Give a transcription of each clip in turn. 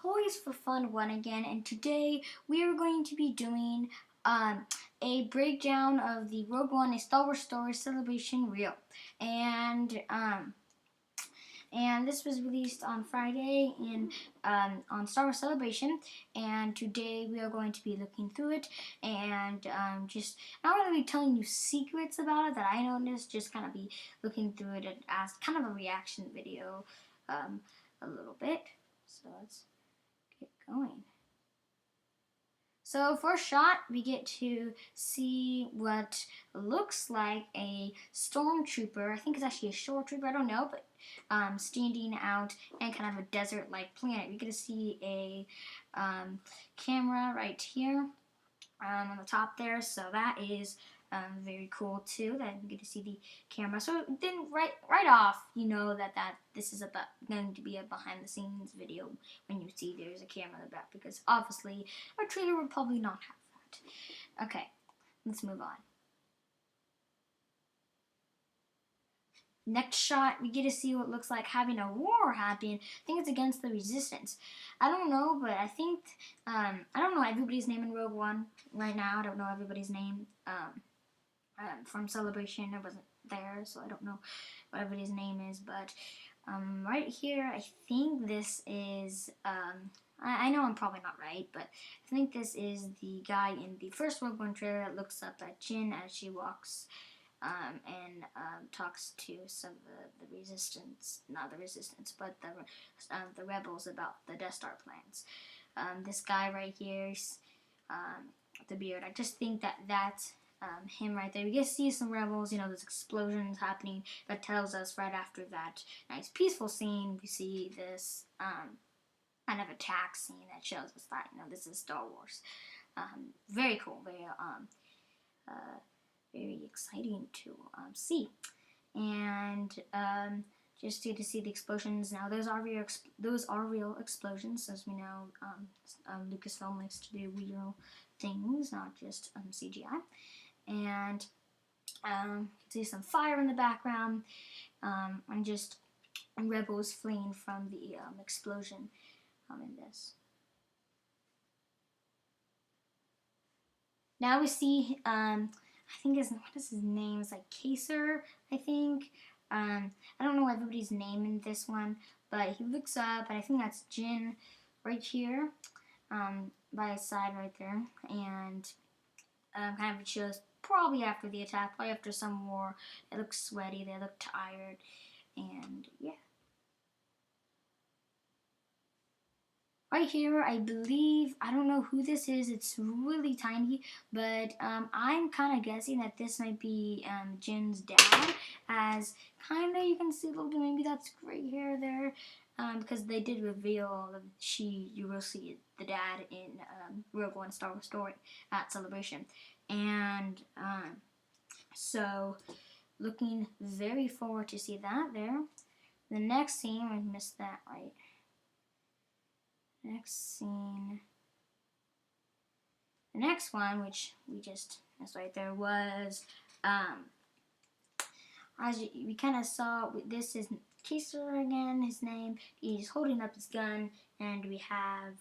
Toys for Fun 1 again, and today we are going to be doing a breakdown of the Rogue One, a Star Wars Story Celebration reel. And this was released on Friday on Star Wars Celebration, and today we are going to be looking through it and just not really be telling you secrets about it that I noticed, just kind of be looking through it as kind of a reaction video a little bit. So let's get going. So first shot, we get to see what looks like a stormtrooper. I think it's actually a shore trooper, I don't know, but standing out in kind of a desert-like planet. We get to see a camera right here on the top there, so that is very cool too. That you get to see the camera. So then right off, you know that this is going to be a behind-the-scenes video when you see there's a camera in the back, because obviously our trailer would probably not have that. Okay, let's move on. Next shot, we get to see what looks like having a war happen. I think it's against the Resistance. I don't know, but I think I don't know everybody's name in Rogue One right now. I don't know everybody's name. From Celebration, I wasn't there, so I don't know what everybody's name is, but right here, I think this is, I know I'm probably not right, but I think this is the guy in the first Rogue One trailer that looks up at Jyn as she walks and talks to some of the Resistance, not the Resistance, but the rebels about the Death Star plans. This guy right here, the beard, I just think that's him right there. We get to see some rebels, there's explosions happening. That tells us right after that nice peaceful scene, we see this kind of attack scene that shows us that, this is Star Wars. Very cool, very exciting to see. And just to see the explosions. Now those are real explosions, as we know. Lucasfilm likes to do real things, not just CGI. And you can see some fire in the background, and just rebels fleeing from the explosion in this. Now we see, I think what is his name? It's like Kaser, I think. I don't know everybody's name in this one, but he looks up, and I think that's Jyn right here, by his side right there, and kind of shows probably after the attack, probably after some war. They look sweaty, they look tired, and yeah. Right here, I believe, I don't know who this is, it's really tiny, but I'm kind of guessing that this might be Jyn's dad, as kind of, you can see a little bit, maybe that's gray hair there, because they did reveal that you will see the dad in Rogue One Star Wars Story at Celebration. And so, looking very forward to see that there. The next scene, I missed that, right? Next scene. The next one, which that's right there, was, as we kind of saw, this is Kaser again, his name. He's holding up his gun, and we have,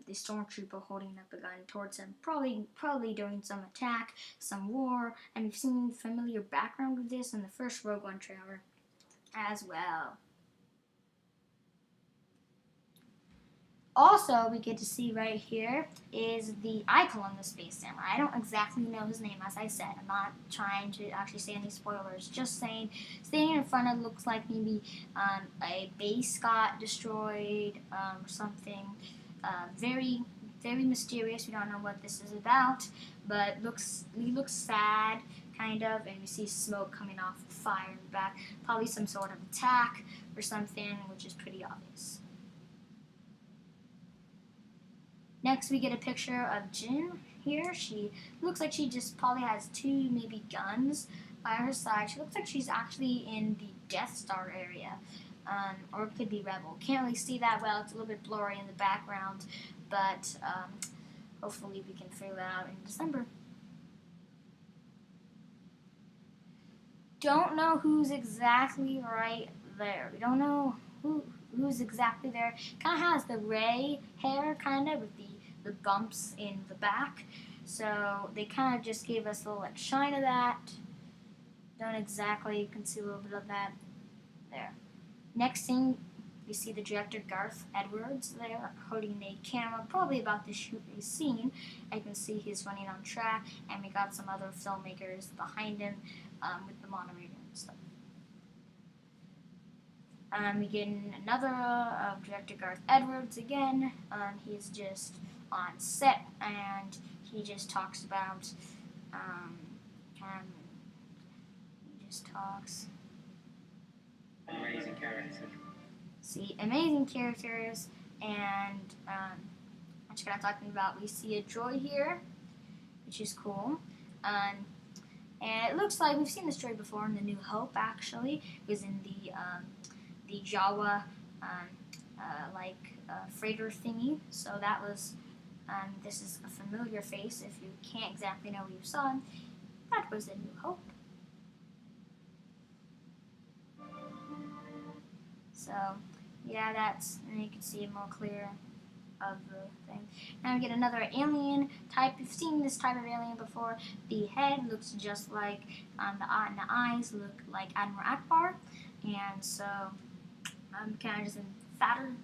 the stormtrooper holding up a gun towards him, probably during some attack, some war, and we've seen familiar background with this in the first Rogue One trailer as well. Also, we get to see right here is the icon on the Space Samurai. I don't exactly know his name, as I said. I'm not trying to actually say any spoilers. Just saying, standing in front of looks like maybe a base got destroyed or something. Very, very mysterious. We don't know what this is about, but he looks sad, kind of, and we see smoke coming off the fire in the back. Probably some sort of attack or something, which is pretty obvious. Next, we get a picture of Jyn here. She looks like she just probably has two, maybe guns by her side. She looks like she's actually in the Death Star area, or it could be Rebel. Can't really see that well. It's a little bit blurry in the background, but hopefully we can figure that out in December. Don't know who's exactly right there. We don't know who who's exactly there. Kind of has the Rey hair, kind of with the bumps in the back. So they kind of just gave us a little like shine of that. Don't exactly, you can see a little bit of that there. Next thing, we see the director Garth Edwards there holding a camera, probably about to shoot a scene. I can see he's running on track, and we got some other filmmakers behind him with the monorail and stuff. We get another director Garth Edwards again. He's just on set, and he just talks about he just talks. Amazing character. See, amazing characters, and I'm just kind of talking about. We see a droid here, which is cool. And it looks like we've seen this droid before in the New Hope. Actually, it was in the Jawa freighter thingy. So that was. This is a familiar face. If you can't exactly know where you saw him, that was the New Hope. So, yeah, and you can see it more clear of the thing. Now we get another alien type. You've seen this type of alien before. The head looks just like the eyes look like Admiral Akbar, and so kind of just a fatter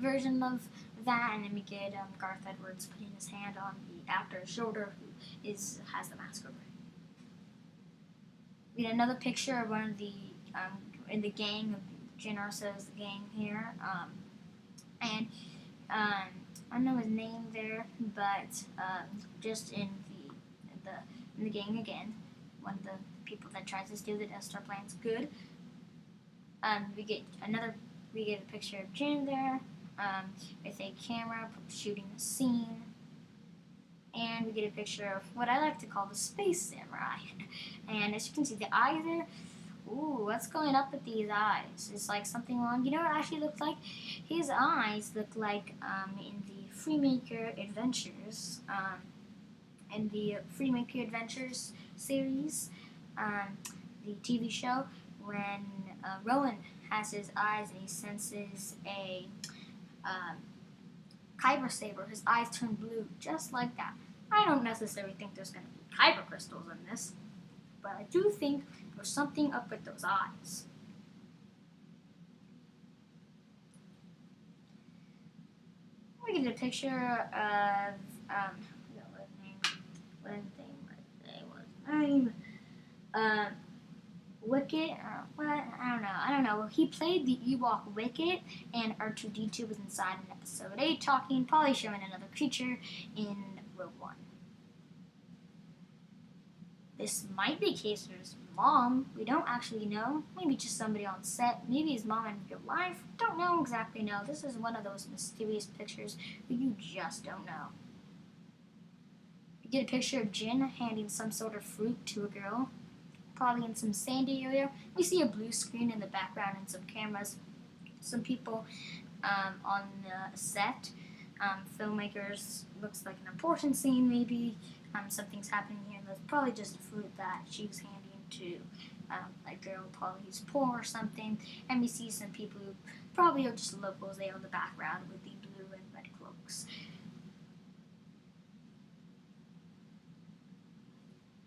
version of that. And then we get Garth Edwards putting his hand on the actor's shoulder, who has the mask over. We get another picture of one of the in the gang of Jyn Erso's gang here, and I don't know his name there, but just in the gang again, one of the people that tries to steal the Death Star plans. Good. We get a picture of Jyn there with a camera shooting a scene, and we get a picture of what I like to call the space samurai. And as you can see, the eyes there. Ooh, what's going up with these eyes? Is like something wrong? You know what it actually looks like? His eyes look like in the Freemaker Adventures, series, the TV show, when Rowan has his eyes and he senses a kyber saber, his eyes turn blue, just like that. I don't necessarily think there's going to be kyber crystals in this, but I do think there's something up with those eyes. We get a picture of Wicket, or what? I don't know. He played the Ewok Wicket, and R2-D2 was inside in episode 8 talking, probably showing another creature in Rogue One. This might be Kaser's mom. We don't actually know. Maybe just somebody on set. Maybe his mom in real life. Don't know exactly know. This is one of those mysterious pictures that you just don't know. You get a picture of Jyn handing some sort of fruit to a girl, probably in some sandy area. We see a blue screen in the background and some cameras. Some people on the set. Filmmakers, looks like an important scene maybe. Something's happening here. That's probably just a fruit that she's handing to a girl, probably who's poor or something. And we see some people who probably are just locals there in the background with the blue and red cloaks.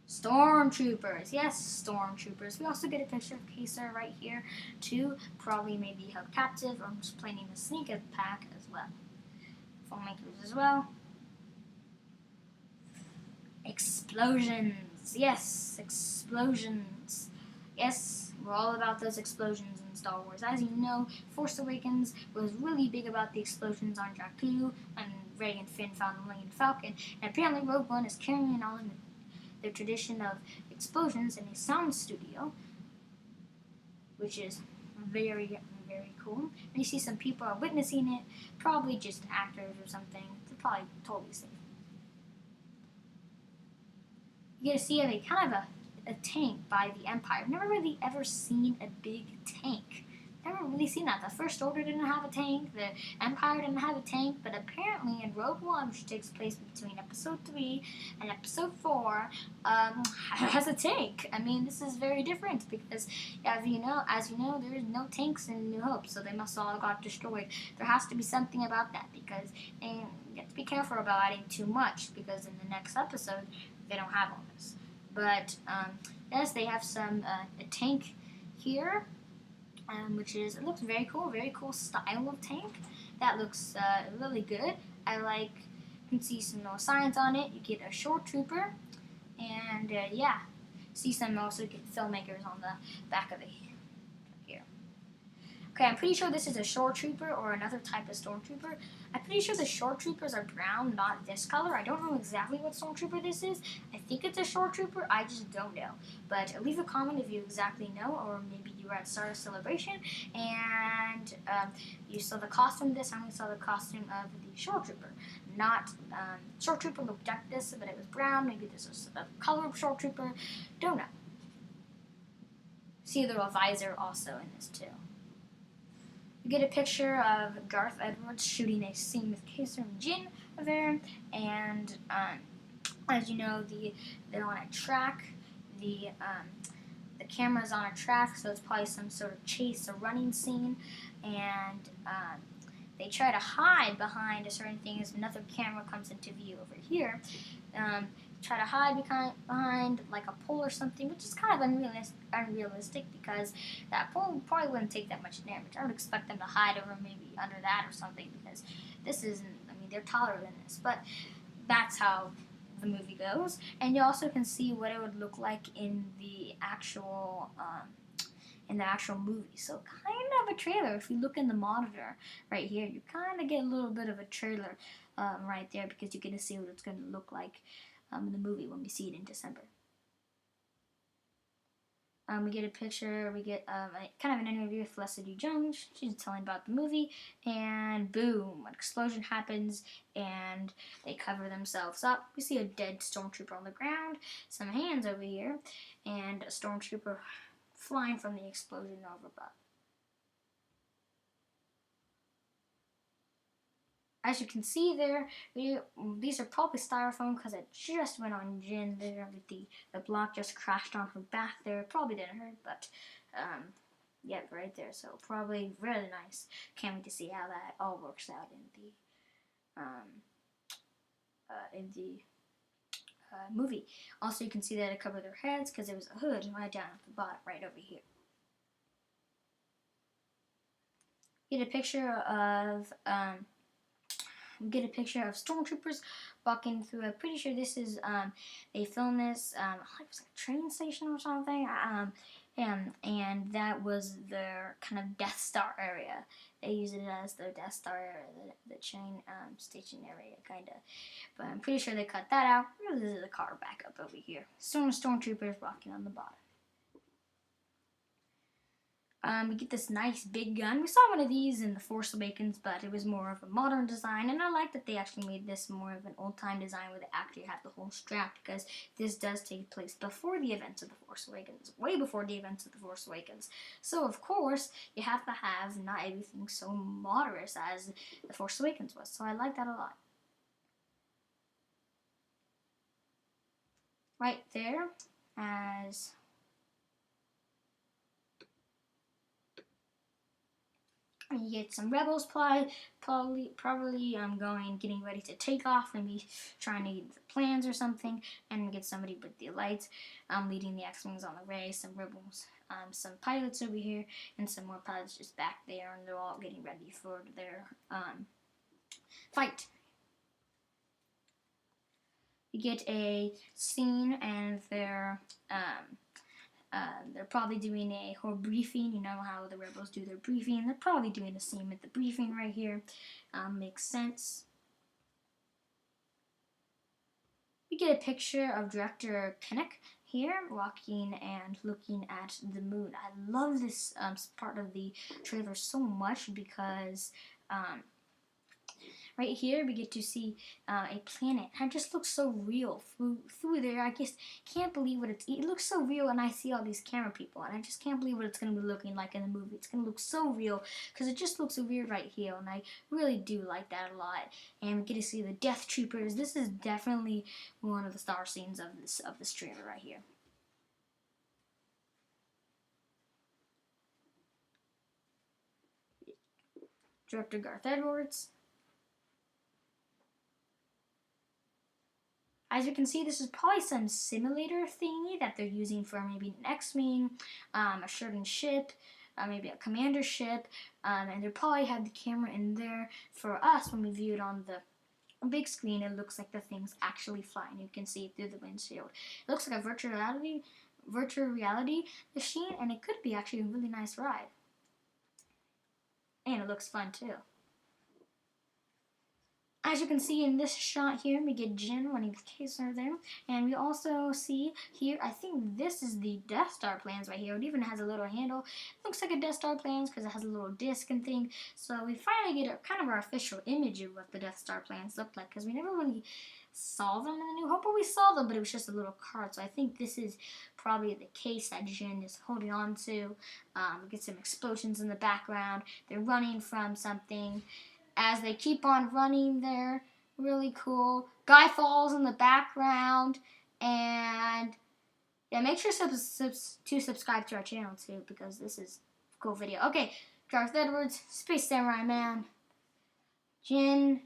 Stormtroopers, yes, stormtroopers. We also get a picture of Kaser right here, too. Probably maybe held captive or just planning a sneak attack as well. Filmmakers as well. Explosions, yes, explosions. Yes, we're all about those explosions in Star Wars. As you know, Force Awakens was really big about the explosions on Jakku, and Rey and Finn found the Millennium Falcon, and apparently Rogue One is carrying on the tradition of explosions in a sound studio, which is very, very cool. And you see some people are witnessing it, probably just actors or something. They're probably totally safe. You get to see a tank by the Empire. I've never really ever seen a big tank never really seen that. The First Order didn't have a tank, the Empire didn't have a tank, but apparently in Rogue One, which takes place between Episode 3 and Episode 4, has a tank. I mean, this is very different because, as you know, there is no tanks in New Hope, so they must all have got destroyed. There has to be something about that because you have to be careful about adding too much because in the next episode they don't have all this. But yes, they have a tank here, which is, it looks very cool style of tank. That looks really good. I like, you can see some more signs on it. You get a short trooper, and yeah, see some also get filmmakers on the back of it here. Okay, I'm pretty sure this is a shore trooper or another type of stormtrooper. I'm pretty sure the shore troopers are brown, not this color. I don't know exactly what stormtrooper this is. I think it's a shore trooper. I just don't know. But leave a comment if you exactly know, or maybe you were at Star Wars Celebration and you saw the costume of this. I only saw the costume of the shore trooper. Not shore trooper looked like this, but it was brown. Maybe this was a color of shore trooper. Don't know. See the visor also in this too. You get a picture of Garth Edwards shooting a scene with Kaiser and Jyn there, and as you know, they're on a track. The camera's on a track, so it's probably some sort of chase or running scene, and they try to hide behind a certain thing as another camera comes into view over here. Try to hide behind like a pole or something, which is kind of unrealistic because that pole probably wouldn't take that much damage. I would expect them to hide over maybe under that or something because this isn't, I mean, they're taller than this, but that's how the movie goes. And you also can see what it would look like in the actual movie. So kind of a trailer. If you look in the monitor right here, you kind of get a little bit of a trailer right there because you get to see what it's going to look like in the movie when we see it in December. We get a picture, we get kind of an interview with Felicity Jones. She's telling about the movie, and boom, an explosion happens, and they cover themselves up. We see a dead stormtrooper on the ground, some hands over here, and a stormtrooper flying from the explosion over above. As you can see there, these are probably styrofoam because it just went on Jyn there. The block just crashed on her back there. It probably didn't hurt, but yeah, right there. So probably really nice. Can't wait to see how that all works out in the movie. Also, you can see that it covered their heads because it was a hood right down at the bottom, right over here. Get a picture of stormtroopers walking through. I'm pretty sure this is they filmed this. It was like a train station or something. And that was their kind of Death Star area. They use it as their Death Star area, the train station area, kind of. But I'm pretty sure they cut that out. This is a car back up over here. Stormtroopers walking on the bottom. We get this nice big gun. We saw one of these in The Force Awakens, but it was more of a modern design, and I like that they actually made this more of an old-time design where they actually have the whole strap, because this does take place before the events of The Force Awakens, way before the events of The Force Awakens. So, of course, you have to have not everything so modern as The Force Awakens was, so I like that a lot. Right there, as you get some rebels probably getting ready to take off, maybe trying to get the plans or something, and get somebody with the lights leading the X-Wings on the race, some rebels, some pilots over here, and some more pilots just back there, and they're all getting ready for their fight. You get a scene, and they're probably doing a whole briefing. You know how the rebels do their briefing. They're probably doing the same at the briefing right here. Makes sense. We get a picture of director Kinnick here walking and looking at the moon. I love this part of the trailer so much because Right here, we get to see a planet. And it just looks so real through there. I just can't believe what it looks so real, and I see all these camera people, and I just can't believe what it's going to be looking like in the movie. It's going to look so real, because it just looks so weird right here, and I really do like that a lot. And we get to see the Death Troopers. This is definitely one of the star scenes of this trailer right here. Director Garth Edwards. As you can see, this is probably some simulator thingy that they're using for maybe an X-Wing, a certain ship, maybe a commander ship, and they probably had the camera in there for us when we view it on the big screen. It looks like the thing's actually flying. You can see it through the windshield. It looks like a virtual reality machine, and it could be actually a really nice ride. And it looks fun too. As you can see in this shot here, we get Jin running the K-Star there. And we also see here, I think this is the Death Star plans right here. It even has a little handle. It looks like a Death Star plans because it has a little disc and thing. So we finally get kind of our official image of what the Death Star plans look like, because we never really saw them in the New Hope, but we saw them, but it was just a little card. So I think this is probably the case that Jin is holding on to. We get some explosions in the background. They're running from something. As they keep on running there, really cool. Guy falls in the background, and yeah, make sure to subscribe to our channel too, because this is a cool video. Okay, Garth Edwards, Space Samurai Man, Jin,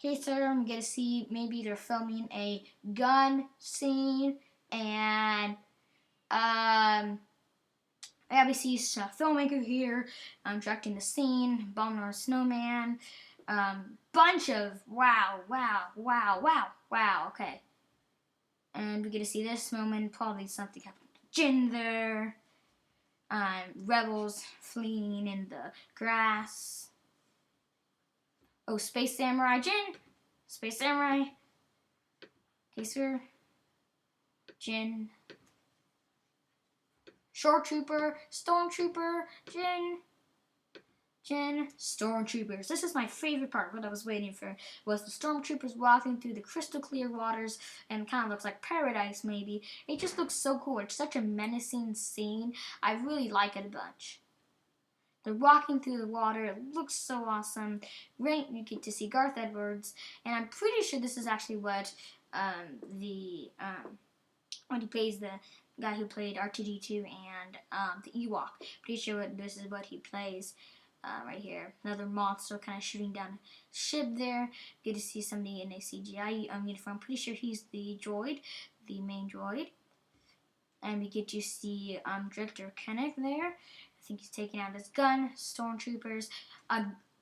K-Star. I'm gonna see maybe they're filming a gun scene, and we see a filmmaker here directing the scene, bombing on a snowman. Bunch of wow, okay. And we get to see this moment, probably something happened to Jin there. Rebels fleeing in the grass. Oh, Space Samurai Jin. Space Samurai. Okay, sir. Jin. Shore Trooper, Stormtrooper, Jin, Stormtroopers. This is my favorite part. What I was waiting for was the Stormtroopers walking through the crystal clear waters, and kind of looks like paradise maybe. It just looks so cool. It's such a menacing scene. I really like it a bunch. They're walking through the water. It looks so awesome. Right, you get to see Garth Edwards, and I'm pretty sure this is actually what when he plays the guy who played R2-D2 and the Ewok. Pretty sure this is what he plays right here. Another monster kind of shooting down a ship there. Get to see somebody in a CGI uniform. Pretty sure he's the droid, the main droid. And we get to see Director Kenneth there. I think he's taking out his gun. Stormtroopers.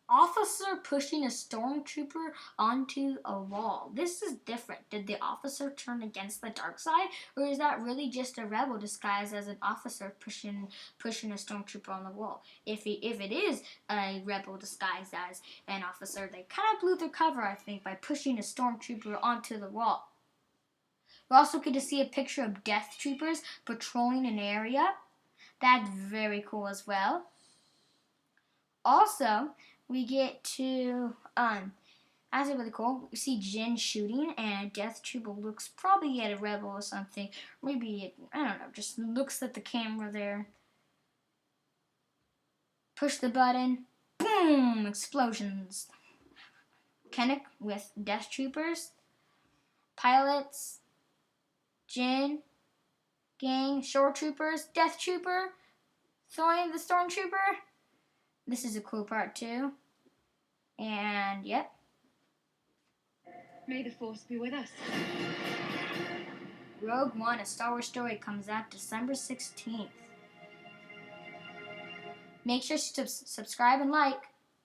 Officer pushing a stormtrooper onto a wall. This is different. Did the officer turn against the dark side, or is that really just a rebel disguised as an officer pushing a stormtrooper on the wall? If it is a rebel disguised as an officer, they kind of blew their cover, I think, by pushing a stormtrooper onto the wall. We also get to see a picture of Death Troopers patrolling an area. That's very cool as well. Also, we get to, that's really cool. We see Jin shooting, and Death Trooper looks probably at a rebel or something. Maybe, I don't know, just looks at the camera there. Push the button. Boom! Explosions. Kennick with Death Troopers. Pilots. Jin. Gang. Shore Troopers. Death Trooper. Throwing the Stormtrooper. This is a cool part too. And yep. May the Force be with us. Rogue One, a Star Wars story, comes out December 16th. Make sure to subscribe and like.